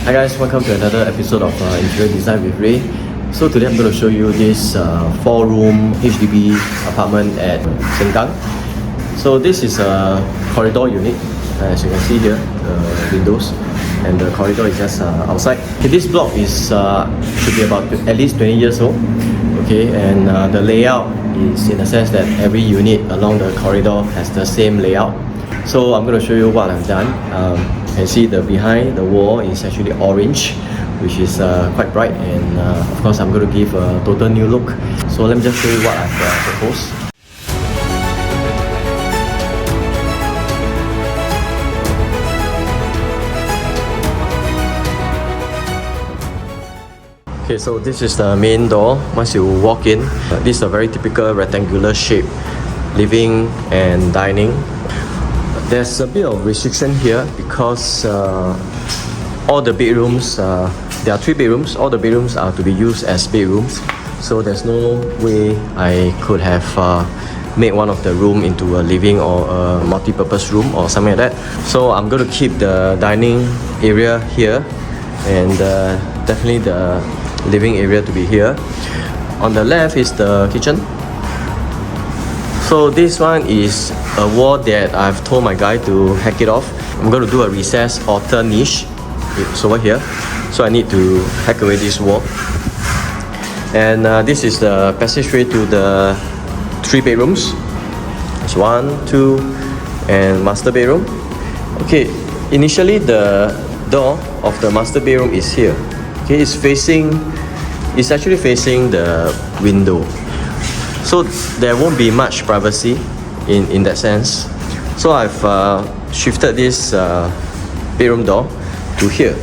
Hi guys, welcome to another episode of Interior Design with Rae. So today I'm going to show you this 4-room HDB apartment at Sengkang. So this is a corridor unit, as you can see here, the windows, and the corridor is just outside. Okay, this block is should be about at least 20 years old. Okay, and the layout is in the sense that every unit along the corridor has the same layout. So I'm going to show you what I've done. You can see the behind the wall is actually orange, which is quite bright, and of course I'm going to give a total new look. So let me just show you what I've proposed. Okay, so this is the main door. Once you walk in, this is a very typical rectangular shape, living and dining. There's a bit of restriction here because all the bedrooms, there are 3 bedrooms, all the bedrooms are to be used as bedrooms. So there's no way I could have made one of the room into a living or a multi-purpose room or something like that. So I'm going to keep the dining area here, and definitely the living area to be here. On the left is the kitchen. So this one is a wall that I've told my guy to hack it off. I'm going to do a recess altar niche. It's over here. So I need to hack away this wall. And this is the passageway to the 3 bedrooms. It's 1, 2, and master bedroom. Okay, initially the door of the master bedroom is here. Okay, it's actually facing the window. So there won't be much privacy in that sense. So I've shifted this bedroom door to here.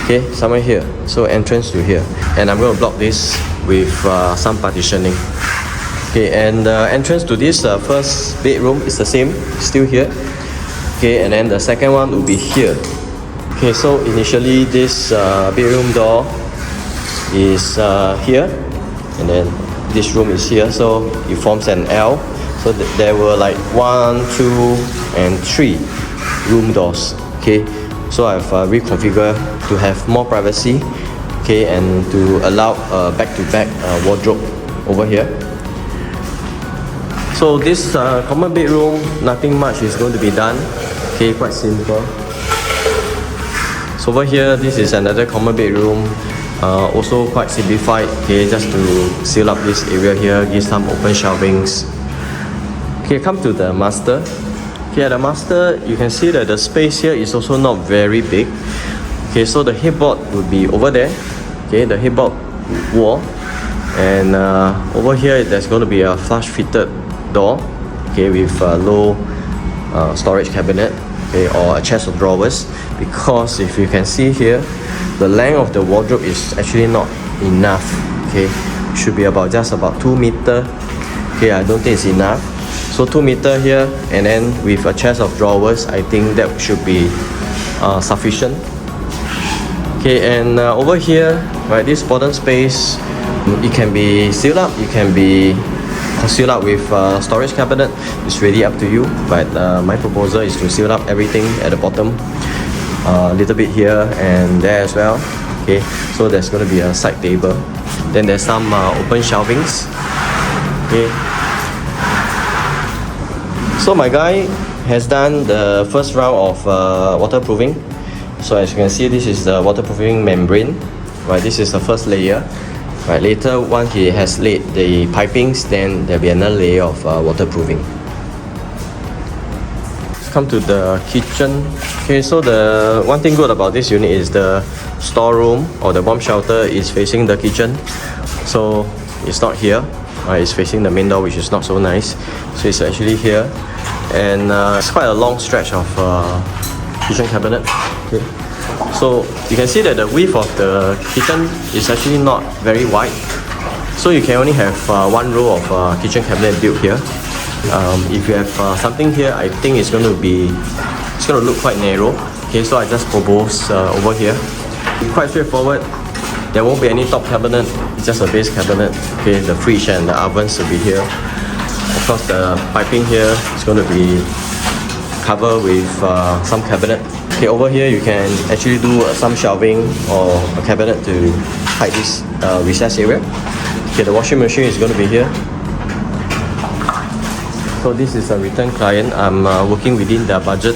Okay, somewhere here. So entrance to here. And I'm going to block this with some partitioning. Okay, and the entrance to this first bedroom is the same, still here. Okay, and then the second one will be here. Okay, so initially this bedroom door is here, and then this room is here, so it forms an L. So there were like 1, 2, and 3 room doors. Okay, so I've reconfigured to have more privacy, okay, and to allow back-to-back wardrobe over here. So this common bedroom, nothing much is going to be done. Okay, quite simple. So over here, this is another common bedroom. Also quite simplified, okay, just to seal up this area here, give some open shelvings. Okay, come to the master. Okay, at the master, you can see that the space here is also not very big. Okay, so the headboard would be over there. Okay, the headboard wall. And over here, there's going to be a flush fitted door. Okay, with a low storage cabinet. Okay, or a chest of drawers. Because if you can see here, the length of the wardrobe is actually not enough. Okay, should be just about 2 meters. Okay, I don't think it's enough. So 2 meters here, and then with a chest of drawers, I think that should be sufficient. Okay, and over here, right, this bottom space, it can be sealed up. It can be sealed up with storage cabinet. It's really up to you, but my proposal is to seal up everything at the bottom. A little bit here and there as well. Okay, so there's going to be a side table. Then there's some open shelvings. Okay, so my guy has done the first round of waterproofing. So as you can see, this is the waterproofing membrane. Right, this is the first layer. Right, later once he has laid the pipings, then there'll be another layer of waterproofing. Come to the kitchen. Okay, so the one thing good about this unit is the storeroom or the bomb shelter is facing the kitchen. So it's not here. It's facing the main door, which is not so nice. So it's actually here, and it's quite a long stretch of kitchen cabinet. Okay, so you can see that the width of the kitchen is actually not very wide. So you can only have 1 row of kitchen cabinet built here. If you have something here, I think it's going to look quite narrow. Okay, so I just propose over here. Quite straightforward. There won't be any top cabinet. It's just a base cabinet. Okay, the fridge and the ovens will be here. Of course, the piping here is going to be covered with some cabinet. Okay, Okay, over here you can actually do some shelving or a cabinet to hide this recess area. Okay, the washing machine is going to be here. So this is a return client. I'm working within their budget.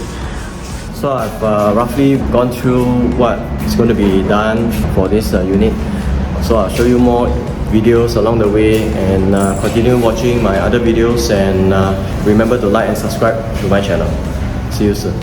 So I've roughly gone through what is going to be done for this unit. So I'll show you more videos along the way, and continue watching my other videos, and remember to like and subscribe to my channel. See you soon.